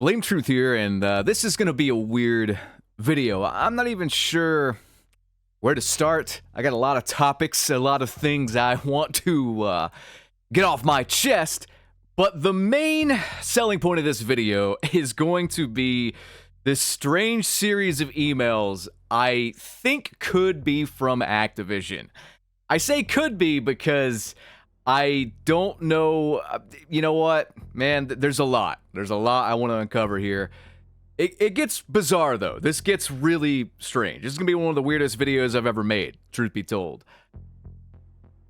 Lame Truth here, and this is going to be a weird video. I'm not even sure where to start. I got a lot of topics, a lot of things I want to get off my chest, but the main selling point of this video is going to be this strange series of emails I think could be from Activision. I say could be because I don't know. You know what, man? There's a lot. There's a lot I want to uncover here. It gets bizarre, though. This gets really strange. This is going to be one of the weirdest videos I've ever made, truth be told.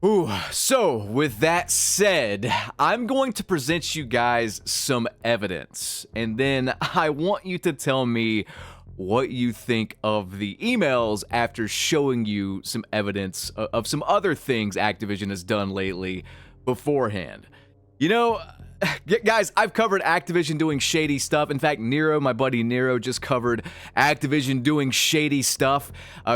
Ooh, so with that said, I'm going to present you guys some evidence, and then I want you to tell me what you think of the emails after showing you some evidence of some other things Activision has done lately beforehand. You know, guys, I've covered Activision doing shady stuff. In fact, Nero, my buddy Nero, just covered Activision doing shady stuff.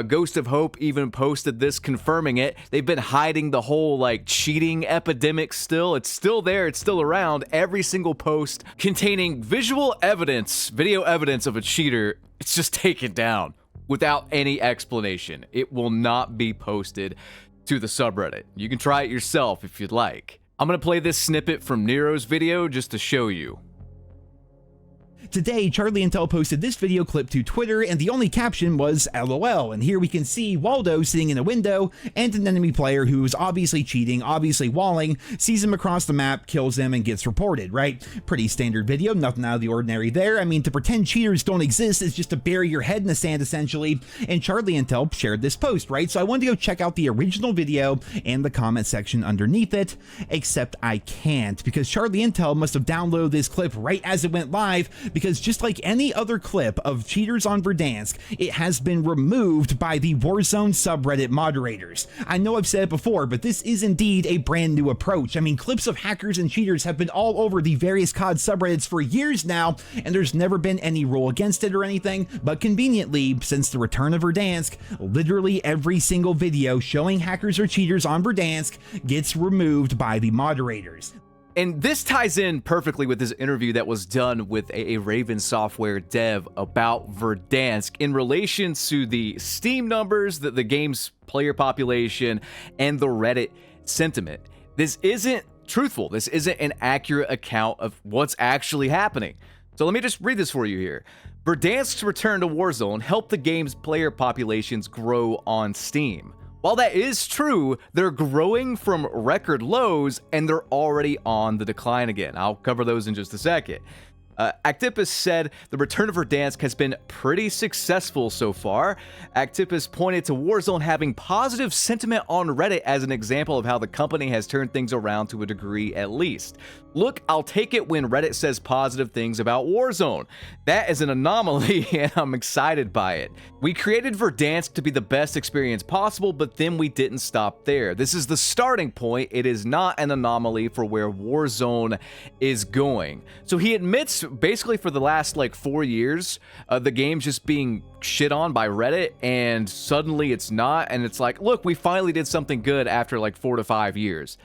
Ghost of Hope even posted this confirming it. They've been hiding the whole, cheating epidemic still. It's still there. It's still around. Every single post containing visual evidence, video evidence of a cheater, it's just taken down without any explanation. It will not be posted to the subreddit. You can try it yourself if you'd like. I'm going to play this snippet from Nero's video just to show you. Today, Charlie Intel posted this video clip to Twitter, and the only caption was LOL. And here we can see Waldo sitting in a window, and an enemy player who is obviously cheating, obviously walling, sees him across the map, kills him, and gets reported, right? Pretty standard video, nothing out of the ordinary there. I mean, to pretend cheaters don't exist is just to bury your head in the sand, essentially. And Charlie Intel shared this post, right? So I wanted to go check out the original video and the comment section underneath it, except I can't, because Charlie Intel must have downloaded this clip right as it went live, because just like any other clip of cheaters on Verdansk, it has been removed by the Warzone subreddit moderators. I know I've said it before, but this is indeed a brand new approach. I mean, clips of hackers and cheaters have been all over the various COD subreddits for years now, and there's never been any rule against it or anything, but conveniently, since the return of Verdansk, literally every single video showing hackers or cheaters on Verdansk gets removed by the moderators. And this ties in perfectly with this interview that was done with a Raven Software dev about Verdansk in relation to the Steam numbers, the game's player population, and the Reddit sentiment. This isn't truthful. This isn't an accurate account of what's actually happening. So let me just read this for you here. Verdansk's return to Warzone helped the game's player populations grow on Steam. While that is true, they're growing from record lows and they're already on the decline again. I'll cover those in just a second. Actipus said the return of Verdansk has been pretty successful so far. Actipus pointed to Warzone having positive sentiment on Reddit as an example of how the company has turned things around to a degree at least. Look, I'll take it when Reddit says positive things about Warzone. That is an anomaly and I'm excited by it. We created Verdansk to be the best experience possible, but then we didn't stop there. This is the starting point. It is not an anomaly for where Warzone is going. So he admits basically for the last 4 years, the game's just being shit on by Reddit, and suddenly it's not, and it's like, look, we finally did something good after 4 to 5 years.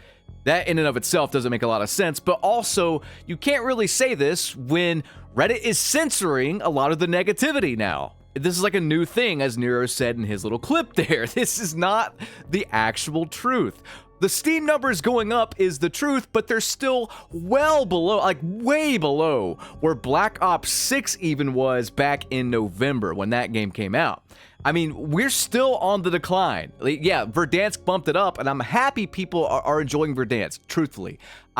That in and of itself doesn't make a lot of sense, but also you can't really say this when Reddit is censoring a lot of the negativity now. This is like a new thing, as Nero said in his little clip there. This is not the actual truth. The Steam numbers going up is the truth, but they're still well below, way below, where Black Ops 6 even was back in November when that game came out. I mean, we're still on the decline. Yeah, Verdansk bumped it up, and I'm happy people are enjoying Verdansk, truthfully.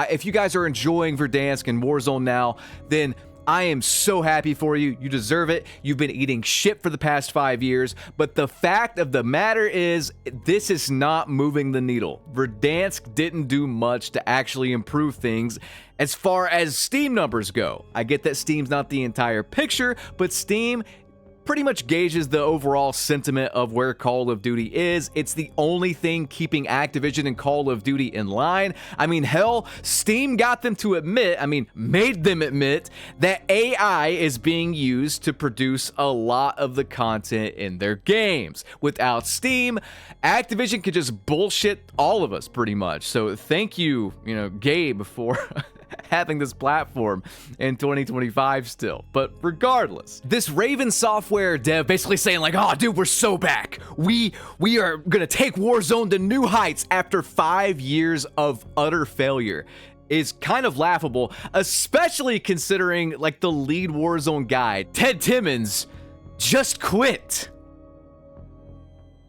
If you guys are enjoying Verdansk and Warzone now, then I am so happy for you. You deserve it. You've been eating shit for the past 5 years, but the fact of the matter is, this is not moving the needle. Verdansk didn't do much to actually improve things as far as Steam numbers go. I get that Steam's not the entire picture, but Steam pretty much gauges the overall sentiment of where Call of Duty is. It's the only thing keeping Activision and Call of Duty in line. I mean, hell, Steam got them to admit, made them admit that AI is being used to produce a lot of the content in their games. Without Steam, Activision could just bullshit all of us pretty much. So thank you, Gabe, for having this platform in 2025 still. But regardless, this Raven Software dev basically saying like, oh dude, we're so back. We are gonna take Warzone to new heights after 5 years of utter failure is kind of laughable, especially considering like the lead Warzone guy, Ted Timmons, just quit.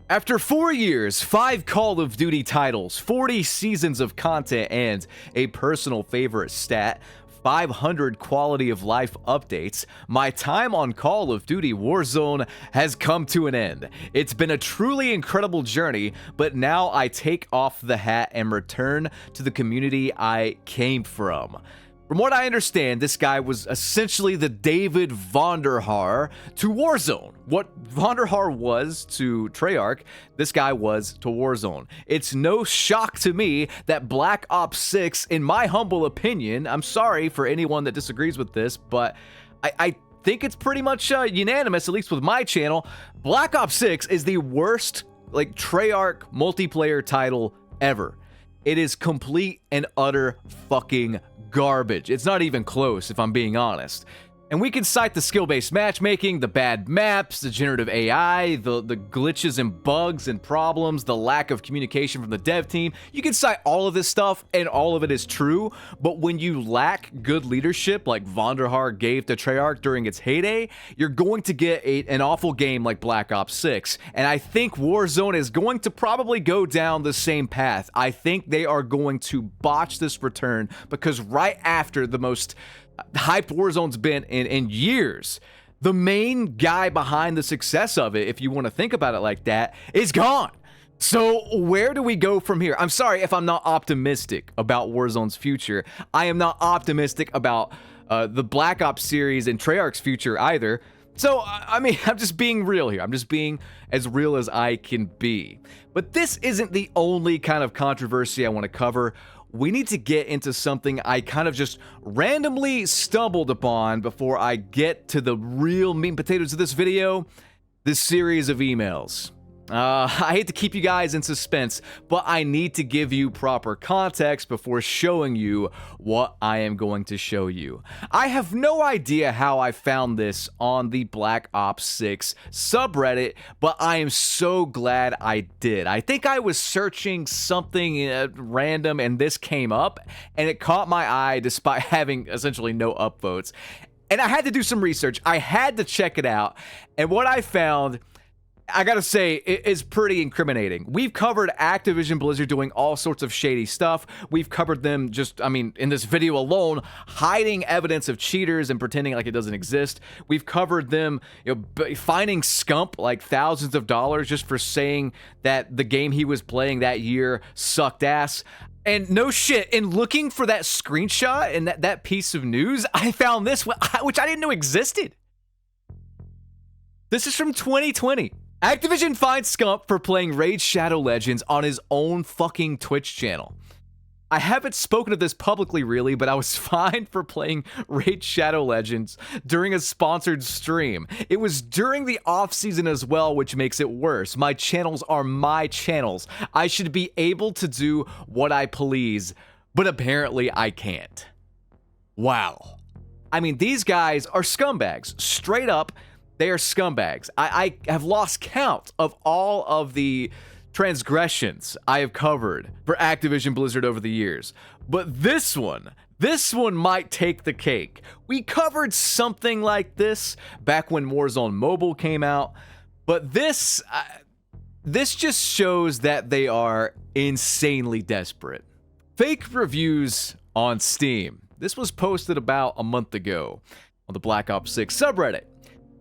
After 4 years, 5 Call of Duty titles, 40 seasons of content, and a personal favorite stat, 500 quality of life updates, my time on Call of Duty Warzone has come to an end. It's been a truly incredible journey, but now I take off the hat and return to the community I came from. From what I understand, this guy was essentially the David Vonderhaar to Warzone. What Vonderhaar was to Treyarch, this guy was to Warzone. It's no shock to me that Black Ops 6, in my humble opinion, I'm sorry for anyone that disagrees with this, but I think it's pretty much unanimous, at least with my channel, Black Ops 6 is the worst like Treyarch multiplayer title ever. It is complete and utter fucking garbage. It's not even close, if I'm being honest. And we can cite the skill-based matchmaking, the bad maps, the generative AI, the glitches and bugs and problems, the lack of communication from the dev team. You can cite all of this stuff, and all of it is true, but when you lack good leadership like Vonderhaar gave to Treyarch during its heyday, you're going to get an awful game like Black Ops 6. And I think Warzone is going to probably go down the same path. I think they are going to botch this return, because right after the most hyped Warzone's been in years, the main guy behind the success of it, if you want to think about it like that, is gone. So where do we go from here? I'm sorry if I'm not optimistic about Warzone's future. I am not optimistic about the Black Ops series and Treyarch's future either. So, I mean, I'm just being real here. I'm just being as real as I can be. But this isn't the only kind of controversy I want to cover. We need to get into something I kind of just randomly stumbled upon before I get to the real meat and potatoes of this video, this series of emails. I hate to keep you guys in suspense, but I need to give you proper context before showing you what I am going to show you. I have no idea how I found this on the Black Ops 6 subreddit, but I am so glad I did. I think I was searching something random and this came up, and it caught my eye despite having essentially no upvotes. And I had to do some research. I had to check it out, and what I found, I gotta say, it is pretty incriminating. We've covered Activision Blizzard doing all sorts of shady stuff. We've covered them just, I mean, in this video alone, hiding evidence of cheaters and pretending like it doesn't exist. We've covered them, finding Scump like thousands of dollars just for saying that the game he was playing that year sucked ass. And no shit, in looking for that screenshot and that piece of news, I found this, which I didn't know existed. This is from 2020. Activision finds Scump for playing Raid Shadow Legends on his own fucking Twitch channel. I haven't spoken of this publicly really, but I was fined for playing Raid Shadow Legends during a sponsored stream. It was during the off season as well, which makes it worse. My channels are my channels. I should be able to do what I please, but apparently I can't. Wow. I mean, these guys are scumbags. Straight up, they are scumbags. I have lost count of all of the transgressions I have covered for Activision Blizzard over the years. But this one might take the cake. We covered something like this back when Warzone Mobile came out, but this just shows that they are insanely desperate. Fake reviews on Steam. This was posted about a month ago on the Black Ops 6 subreddit.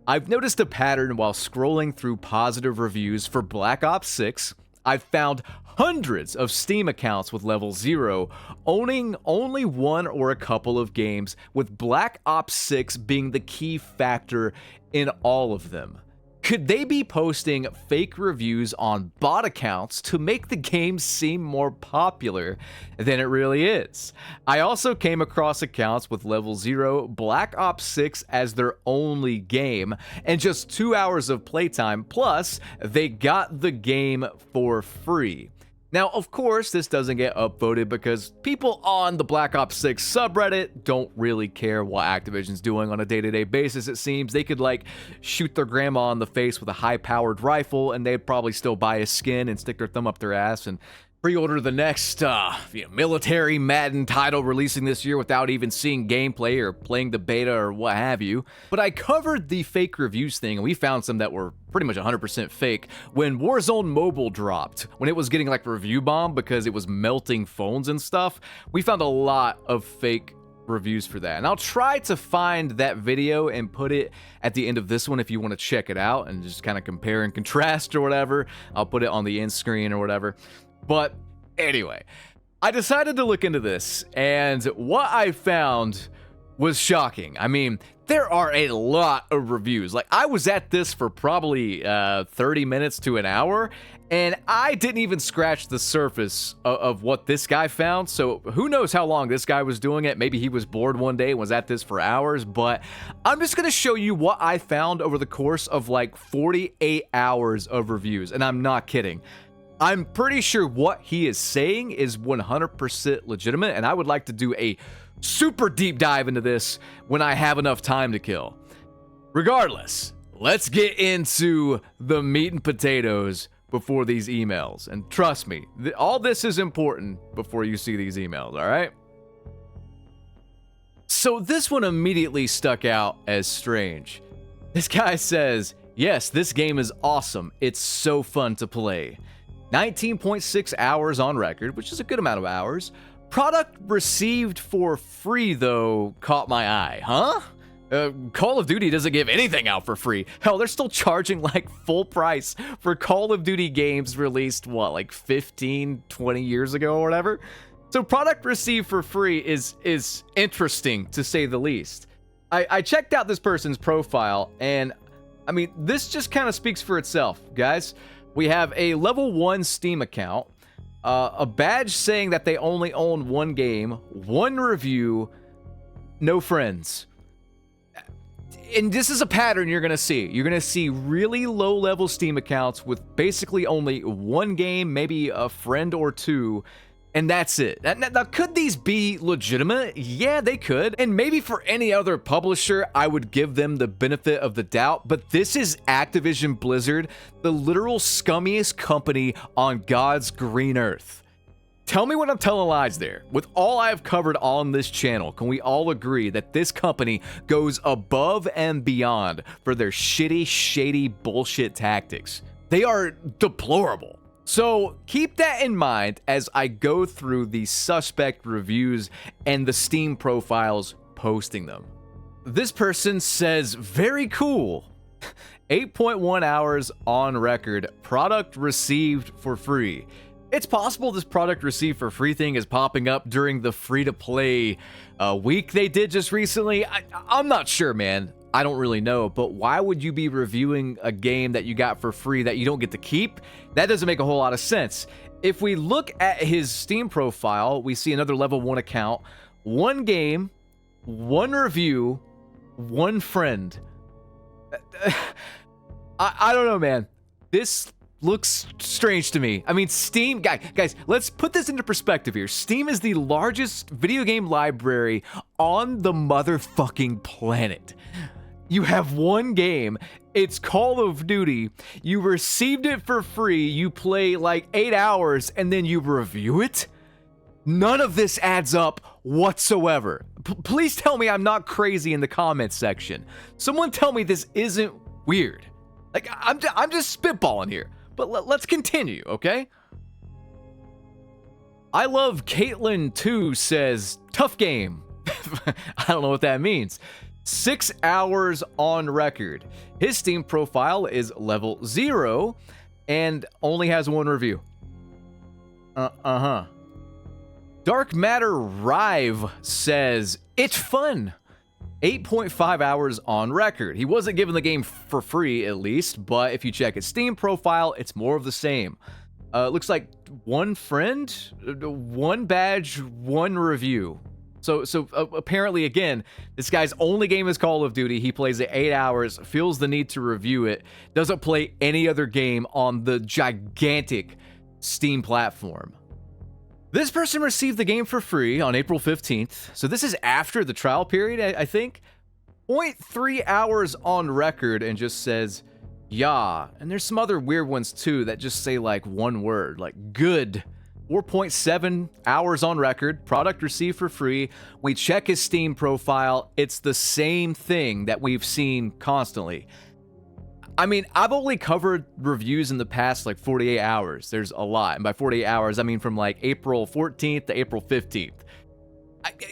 I've noticed a pattern while scrolling through positive reviews for Black Ops 6. I've found hundreds of Steam accounts with level 0 owning only one or a couple of games, with Black Ops 6 being the key factor in all of them. Could they be posting fake reviews on bot accounts to make the game seem more popular than it really is? I also came across accounts with level 0 Black Ops 6 as their only game, and just 2 hours of playtime, plus they got the game for free. Now, of course, this doesn't get upvoted because people on the Black Ops 6 subreddit don't really care what Activision's doing on a day-to-day basis, it seems. They could, like, shoot their grandma in the face with a high-powered rifle, and they'd probably still buy a skin and stick their thumb up their ass and pre-order the next military Madden title releasing this year without even seeing gameplay or playing the beta or what have you. But I covered the fake reviews thing, and we found some that were pretty much 100% fake when Warzone Mobile dropped, when it was getting like review bombed because it was melting phones and stuff. We found a lot of fake reviews for that, and I'll try to find that video and put it at the end of this one if you want to check it out and just kind of compare and contrast or whatever. I'll put it on the end screen or whatever. But anyway, I decided to look into this, and what I found was shocking. I mean, there are a lot of reviews. Like, I was at this for probably 30 minutes to an hour, and I didn't even scratch the surface of what this guy found. So who knows how long this guy was doing it. Maybe he was bored one day and was at this for hours, but I'm just going to show you what I found over the course of like 48 hours of reviews, and I'm not kidding. I'm pretty sure what he is saying is 100% legitimate, and I would like to do a super deep dive into this when I have enough time to kill. Regardless, let's get into the meat and potatoes before these emails. And trust me, all this is important before you see these emails, all right? So this one immediately stuck out as strange. This guy says, "Yes, this game is awesome. It's so fun to play. 19.6 hours on record, which is a good amount of hours. Product received for free, though, caught my eye. Huh? Call of Duty doesn't give anything out for free. Hell, they're still charging like full price for Call of Duty games released, what, like 15, 20 years ago or whatever? So product received for free is interesting, to say the least. I checked out this person's profile, and I mean, this just kind of speaks for itself, guys. We have a level 1 Steam account, a badge saying that they only own one game, one review, no friends. And this is a pattern you're going to see. You're going to see really low-level Steam accounts with basically only one game, maybe a friend or two, and that's it. Now, could these be legitimate? Yeah, they could. And maybe for any other publisher, I would give them the benefit of the doubt, but this is Activision Blizzard, the literal scummiest company on God's green earth. Tell me when I'm telling lies there. With all I have covered on this channel, can we all agree that this company goes above and beyond for their shitty, shady bullshit tactics? They are deplorable. So keep that in mind as I go through the suspect reviews and the Steam profiles posting them. This person says, very cool. 8.1 hours on record. Product received for free. It's possible this product received for free thing is popping up during the free-to-play week they did just recently. I'm not sure, man. I don't really know, but why would you be reviewing a game that you got for free that you don't get to keep? That doesn't make a whole lot of sense. If we look at his Steam profile, we see another level 1 account, one game, one review, one friend. I don't know, man. This looks strange to me. I mean, Steam, guys, let's put this into perspective here. Steam is the largest video game library on the motherfucking planet. You have one game, it's Call of Duty, you received it for free, you play like 8 hours, and then you review it? None of this adds up whatsoever. Please tell me I'm not crazy in the comments section. Someone tell me this isn't weird. Like, I'm just spitballing here, but let's continue, okay? I Love Caitlyn 2 says, tough game. I don't know what that means. 6 hours on record. His Steam profile is level 0 and only has one review. Dark Matter Rive says, it's fun. 8.5 hours on record. He wasn't given the game for free, at least, but if you check his Steam profile, it's more of the same. Looks like one friend, one badge, one review. So apparently, again, this guy's only game is Call of Duty. He plays it 8 hours, feels the need to review it, doesn't play any other game on the gigantic Steam platform. This person received the game for free on April 15th, so this is after the trial period, I think. 0.3 hours on record and just says, yeah. And there's some other weird ones too that just say like one word, like good. 4.7 hours on record, product received for free. We check his Steam profile. It's the same thing that we've seen constantly. I mean, I've only covered reviews in the past like 48 hours. There's a lot. And by 48 hours, I mean from like April 14th to April 15th.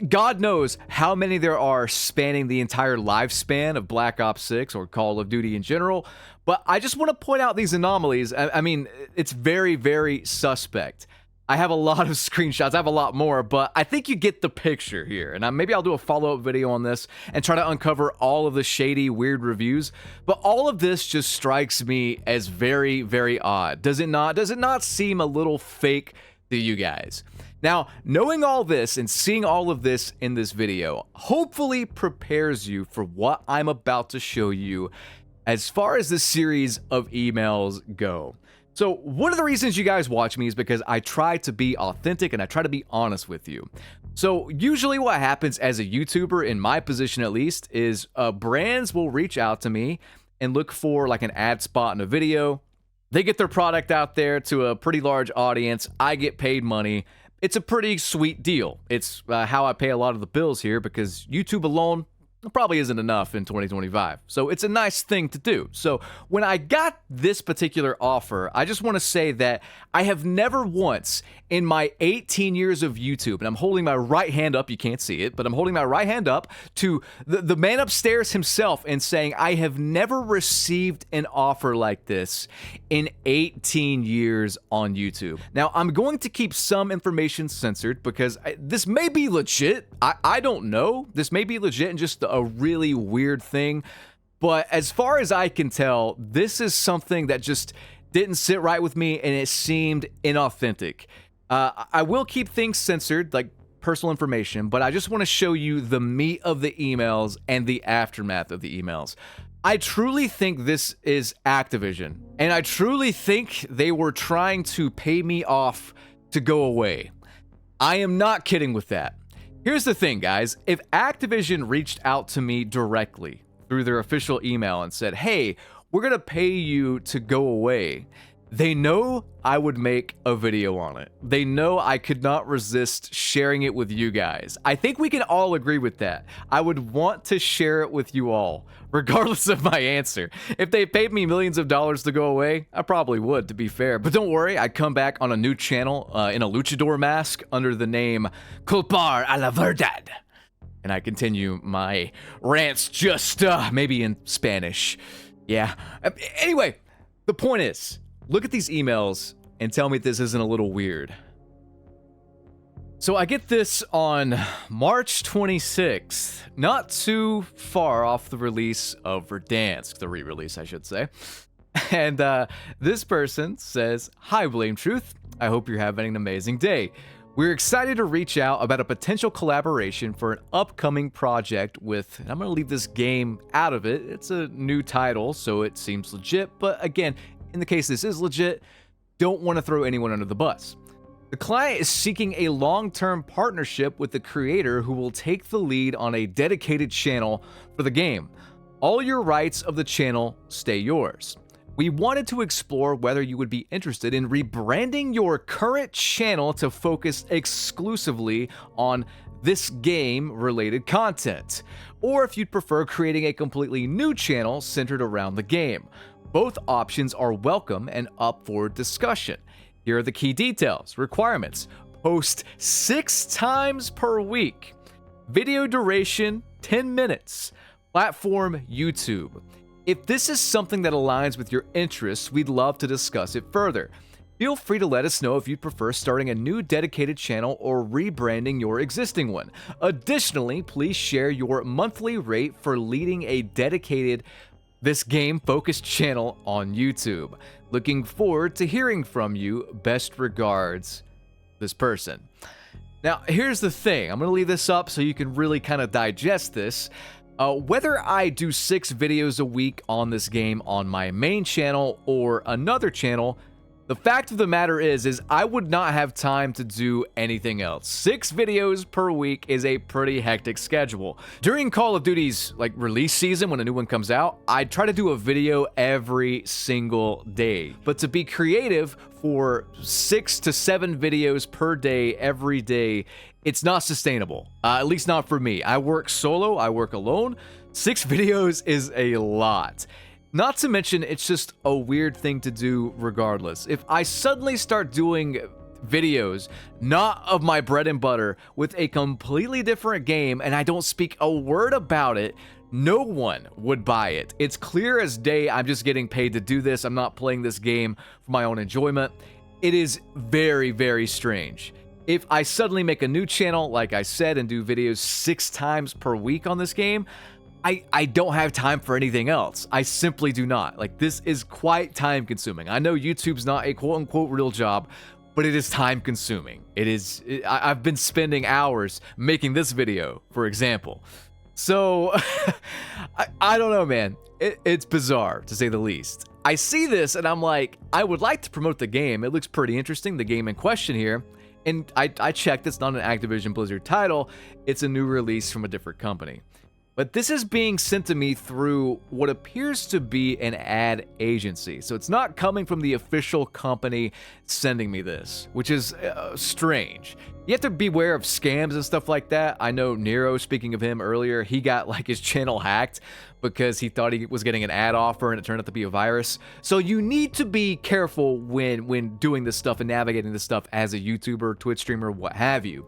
God knows how many there are spanning the entire lifespan of Black Ops 6 or Call of Duty in general. But I just want to point out these anomalies. I mean, it's very, very suspect. I have a lot of screenshots. I have a lot more, but I think you get the picture here. And maybe I'll do a follow-up video on this and try to uncover all of the shady, weird reviews. But all of this just strikes me as very, very odd. Does it not? Does it not seem a little fake to you guys? Now, knowing all this and seeing all of this in this video hopefully prepares you for what I'm about to show you as far as this series of emails go. So one of the reasons you guys watch me is because I try to be authentic and I try to be honest with you. So usually what happens as a YouTuber, in my position at least, is brands will reach out to me and look for like an ad spot in a video. They get their product out there to a pretty large audience. I get paid money. It's a pretty sweet deal. It's how I pay a lot of the bills here because YouTube alone probably isn't enough in 2025. So it's a nice thing to do. So when I got this particular offer, I just want to say that I have never once in my 18 years of YouTube, and I'm holding my right hand up, you can't see it, but I'm holding my right hand up to the man upstairs himself and saying I have never received an offer like this in 18 years on YouTube. Now, I'm going to keep some information censored because this may be legit. I don't know. This may be legit and just a really weird thing. But as far as I can tell, this is something that just didn't sit right with me and it seemed inauthentic. I will keep things censored, like personal information, but I just want to show you the meat of the emails and the aftermath of the emails. I truly think this is Activision, and I truly think they were trying to pay me off to go away. I am not kidding with that. Here's the thing, guys. If Activision reached out to me directly through their official email and said, hey, we're going to pay you to go away, they know I would make a video on it. They know I could not resist sharing it with you guys. I think we can all agree with that. I would want to share it with you all, regardless of my answer. If they paid me millions of dollars to go away, I probably would, to be fair. But don't worry, I'd come back on a new channel in a luchador mask under the name Culpar a la Verdad. And I continue my rants just maybe in Spanish. Yeah. Anyway, the point is, look at these emails and tell me if this isn't a little weird. So I get this on March 26th, not too far off the release of Verdansk, the re-release, I should say. And this person says, hi, Blame Truth. I hope you're having an amazing day. We're excited to reach out about a potential collaboration for an upcoming project with, and I'm going to leave this game out of it. It's a new title, so it seems legit. But again, in the case this is legit, don't want to throw anyone under the bus. The client is seeking a long-term partnership with the creator who will take the lead on a dedicated channel for the game. All your rights of the channel stay yours. We wanted to explore whether you would be interested in rebranding your current channel to focus exclusively on this game-related content, or if you'd prefer creating a completely new channel centered around the game. Both options are welcome and up for discussion. Here are the key details. Requirements: post 6 times per week. Video duration 10 minutes. Platform YouTube. If this is something that aligns with your interests, we'd love to discuss it further. Feel free to let us know if you'd prefer starting a new dedicated channel or rebranding your existing one. Additionally, please share your monthly rate for leading a dedicated this game-focused channel on YouTube. Looking forward to hearing from you. Best regards, this person. Now, here's the thing. I'm going to leave this up so you can really kind of digest this. Whether I do 6 videos a week on this game on my main channel or another channel, The fact of the matter is I would not have time to do anything else. 6 videos per week is a pretty hectic schedule. During Call of Duty's like release season, when a new one comes out, I try to do a video every single day. But to be creative for 6 to 7 videos per day, every day, it's not sustainable. At least not for me. I work solo, I work alone. 6 videos is a lot. Not to mention, it's just a weird thing to do regardless. If I suddenly start doing videos, not of my bread and butter, with a completely different game, and I don't speak a word about it, no one would buy it. It's clear as day I'm just getting paid to do this. I'm not playing this game for my own enjoyment. It is very, very strange. If I suddenly make a new channel, like I said, and do videos 6 times per week on this game, I don't have time for anything else. I simply do not. Like, this is quite time consuming. I know YouTube's not a quote unquote real job, but it is time consuming. I've been spending hours making this video, for example. So, I don't know, man. It's bizarre, to say the least. I see this and I'm like, I would like to promote the game. It looks pretty interesting, the game in question here. And I checked, it's not an Activision Blizzard title. It's a new release from a different company. But this is being sent to me through what appears to be an ad agency. So it's not coming from the official company sending me this, which is strange. You have to beware of scams and stuff like that. I know Nero, speaking of him earlier, he got like his channel hacked because he thought he was getting an ad offer and it turned out to be a virus. So you need to be careful when doing this stuff and navigating this stuff as a YouTuber, Twitch streamer, what have you.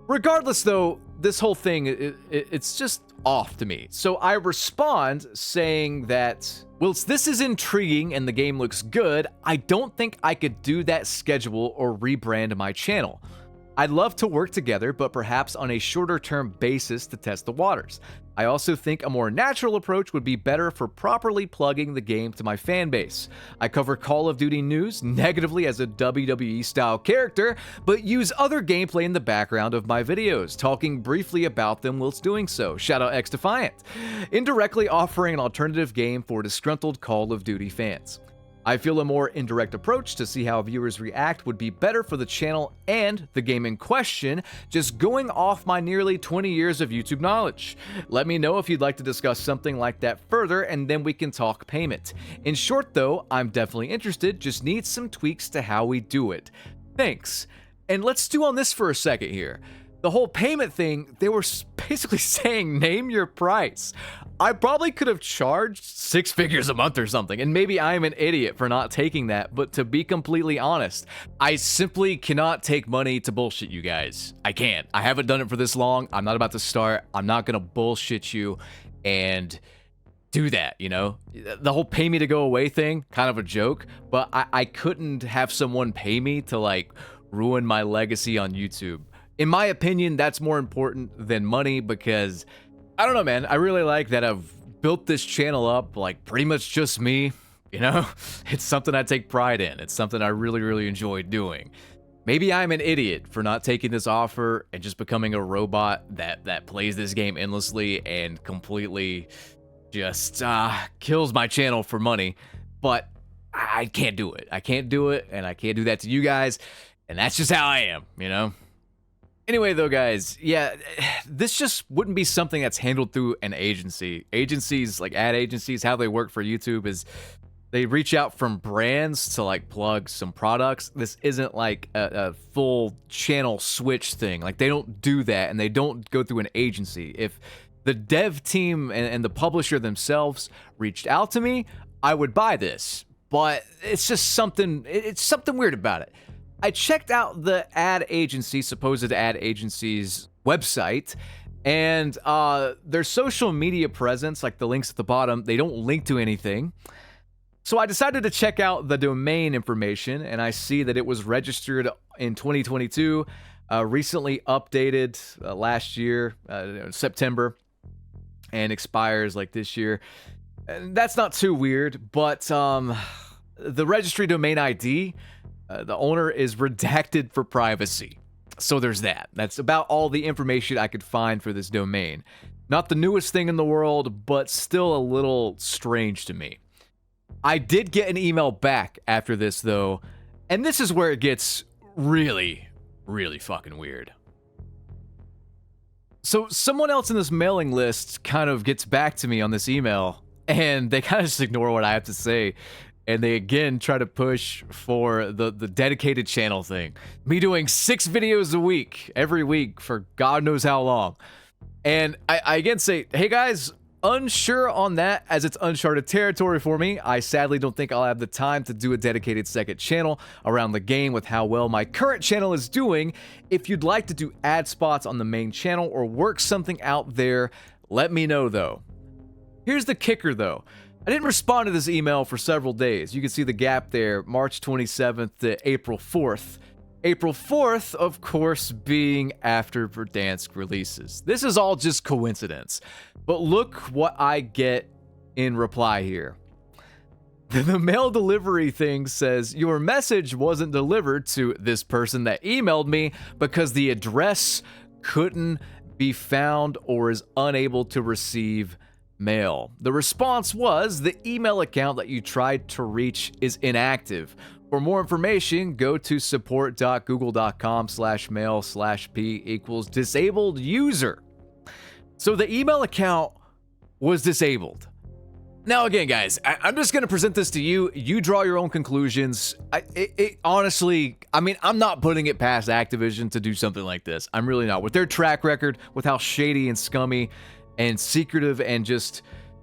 Regardless, though, this whole thing, it's just off to me. So I respond saying that, whilst this is intriguing and the game looks good, I don't think I could do that schedule or rebrand my channel. I'd love to work together, but perhaps on a shorter term basis to test the waters. I also think a more natural approach would be better for properly plugging the game to my fan base. I cover Call of Duty news negatively as a WWE style character, but use other gameplay in the background of my videos, talking briefly about them whilst doing so. Shout out XDefiant. Indirectly offering an alternative game for disgruntled Call of Duty fans. I feel a more indirect approach to see how viewers react would be better for the channel and the game in question, just going off my nearly 20 years of YouTube knowledge. Let me know if you'd like to discuss something like that further, and then we can talk payment. In short though, I'm definitely interested, just need some tweaks to how we do it. Thanks. And let's stew on this for a second here. The whole payment thing, they were basically saying, name your price. I probably could have charged 6 figures a month or something, and maybe I'm an idiot for not taking that, but to be completely honest, I simply cannot take money to bullshit you guys. I can't. I haven't done it for this long. I'm not about to start. I'm not gonna bullshit you and do that, you know? The whole pay me to go away thing, kind of a joke, but I couldn't have someone pay me to, like, ruin my legacy on YouTube. In my opinion, that's more important than money because, I don't know, man, I really like that I've built this channel up, like, pretty much just me, you know? It's something I take pride in. It's something I really, really enjoy doing. Maybe I'm an idiot for not taking this offer and just becoming a robot that plays this game endlessly and completely just kills my channel for money, but I can't do it. I can't do it, and I can't do that to you guys, and that's just how I am, you know? Anyway, though, guys, yeah, this just wouldn't be something that's handled through an agency. Agencies, like ad agencies, how they work for YouTube is they reach out from brands to, like, plug some products. This isn't like a full channel switch thing. Like, they don't do that, and they don't go through an agency. If the dev team and the publisher themselves reached out to me, I would buy this. But it's just something, it's something weird about it. I checked out the supposed ad agency's website, and their social media presence, like the links at the bottom, they don't link to anything. So I decided to check out the domain information, and I see that it was registered in 2022, recently updated last year, September, and expires like this year. And that's not too weird, but the registry domain ID, the owner is redacted for privacy. So there's that. That's about all the information I could find for this domain. Not the newest thing in the world, but still a little strange to me. I did get an email back after this, though, And this is where it gets really, really fucking weird. So someone else in this mailing list kind of gets back to me on this email, and they kind of just ignore what I have to say. And they again try to push for the dedicated channel thing. Me doing 6 videos a week, every week for God knows how long. And I again say, hey guys, unsure on that, as it's uncharted territory for me. I sadly don't think I'll have the time to do a dedicated second channel around the game with how well my current channel is doing. If you'd like to do ad spots on the main channel or work something out there, let me know though. Here's the kicker though. I didn't respond to this email for several days. You can see the gap there, March 27th to April 4th. April 4th, of course, being after Verdansk releases. This is all just coincidence. But look what I get in reply here. The mail delivery thing says, your message wasn't delivered to this person that emailed me because the address couldn't be found or is unable to receive mail. The response was, the email account that you tried to reach is inactive. For more information, go to support.google.com/mail/p equals disabled user. So the email account was disabled. Now again, guys, I'm just going to present this to you. You draw your own conclusions. Honestly, I mean, I'm not putting it past Activision to do something like this. I'm really not. With their track record, with how shady and scummy and secretive and just,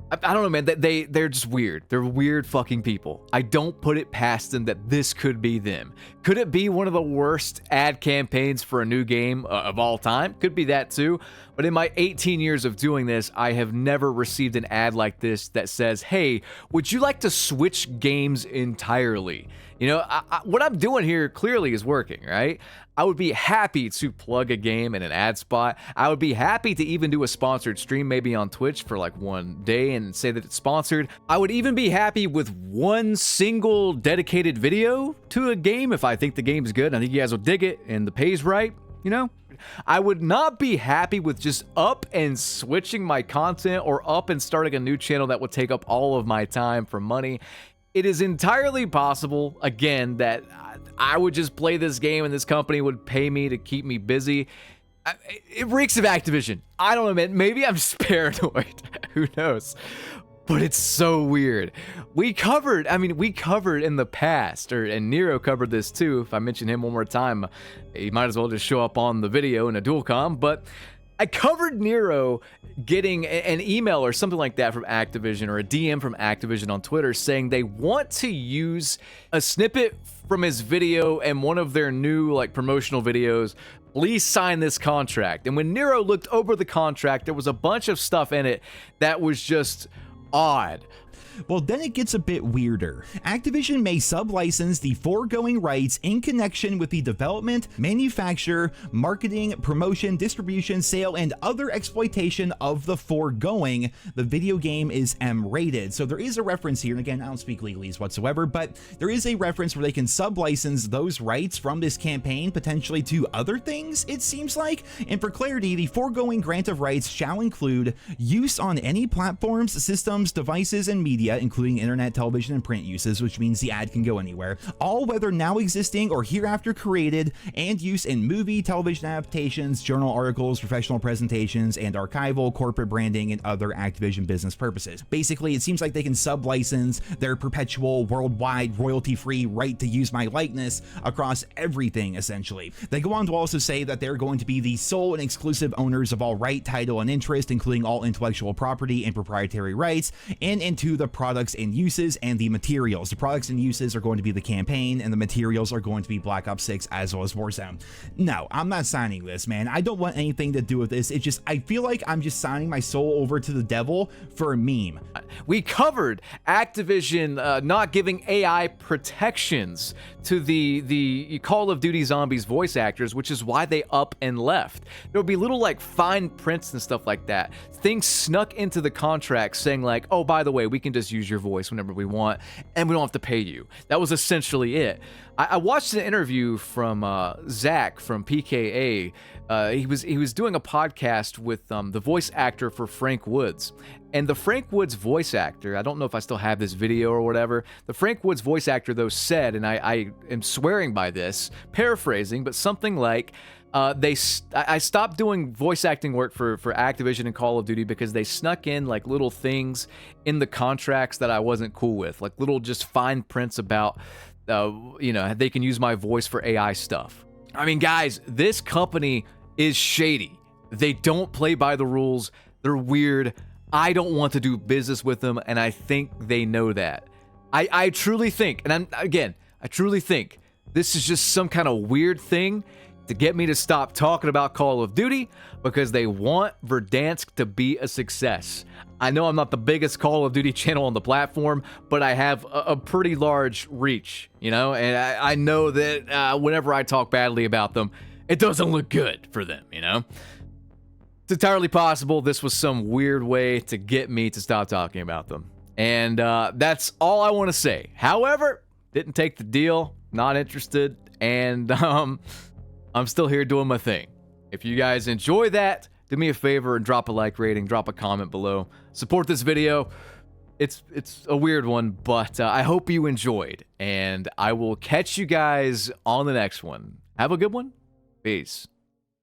I don't know, man, they're just weird. They're weird fucking people. I don't put it past them that this could be them. Could it be one of the worst ad campaigns for a new game of all time? Could be that too. But in my 18 years of doing this, I have never received an ad like this that says, hey, would you like to switch games entirely? You know, what I'm doing here clearly is working, right? I would be happy to plug a game in an ad spot. I would be happy to even do a sponsored stream, maybe on Twitch for like one day and say that it's sponsored. I would even be happy with one single dedicated video to a game if I think the game's good and I think you guys will dig it and the pay's right, you know? I would not be happy with just up and switching my content or up and starting a new channel that would take up all of my time for money. It is entirely possible, again, that I would just play this game and this company would pay me to keep me busy. It reeks of Activision. I don't know, man. Maybe I'm just paranoid. Who knows? But it's so weird. We covered in the past, and Nero covered this too. If I mention him one more time, he might as well just show up on the video in a dual com. But I covered Nero getting an email or something like that from Activision, or a DM from Activision on Twitter saying they want to use a snippet from his video and one of their new like promotional videos. Please sign this contract. And when Nero looked over the contract, there was a bunch of stuff in it that was just odd. Well, then it gets a bit weirder. Activision may sub-license the foregoing rights in connection with the development, manufacture, marketing, promotion, distribution, sale, and other exploitation of the foregoing. The video game is M-rated. So there is a reference here, and again, I don't speak legalese whatsoever, but there is a reference where they can sub-license those rights from this campaign potentially to other things, it seems like. And for clarity, the foregoing grant of rights shall include use on any platforms, systems, devices, and media, including internet, television, and print uses, which means the ad can go anywhere, all whether now existing or hereafter created, and use in movie, television adaptations, journal articles, professional presentations, and archival, corporate branding, and other Activision business purposes. Basically, it seems like they can sub-license their perpetual, worldwide, royalty-free right to use my likeness across everything, essentially. They go on to also say that they're going to be the sole and exclusive owners of all right, title, and interest, including all intellectual property and proprietary rights, and into the products and uses and the materials. The products and uses are going to be the campaign, and the materials are going to be Black Ops 6 as well as Warzone. No, I'm not signing this, man. I don't want anything to do with this. It's just, I feel like I'm just signing my soul over to the devil for a meme. We covered Activision not giving AI protections to the Call of Duty Zombies voice actors, which is why they up and left. There would be little like fine prints and stuff like that. Things snuck into the contract saying like, oh, by the way, we can just just use your voice whenever we want, and we don't have to pay you. That was essentially it. I watched an interview from Zach from PKA. He was doing a podcast with the voice actor for Frank Woods. And the Frank Woods voice actor, I don't know if I still have this video or whatever, the Frank Woods voice actor, though, said, and I am swearing by this, paraphrasing, but something like, I stopped doing voice acting work for Activision and Call of Duty because they snuck in like little things in the contracts that I wasn't cool with, like little just fine prints about, they can use my voice for AI stuff. I mean, guys, this company is shady. They don't play by the rules. They're weird. I don't want to do business with them, and I think they know that. I truly think, and I truly think this is just some kind of weird thing to get me to stop talking about Call of Duty because they want Verdansk to be a success. I know I'm not the biggest Call of Duty channel on the platform, but I have a pretty large reach, and I know that whenever I talk badly about them, it doesn't look good for them, It's entirely possible this was some weird way to get me to stop talking about them. And that's all I want to say. However, didn't take the deal, not interested, and I'm still here doing my thing. If you guys enjoy that, do me a favor and drop a like rating, drop a comment below. Support this video. It's a weird one, but I hope you enjoyed, and I will catch you guys on the next one. Have a good one. Peace.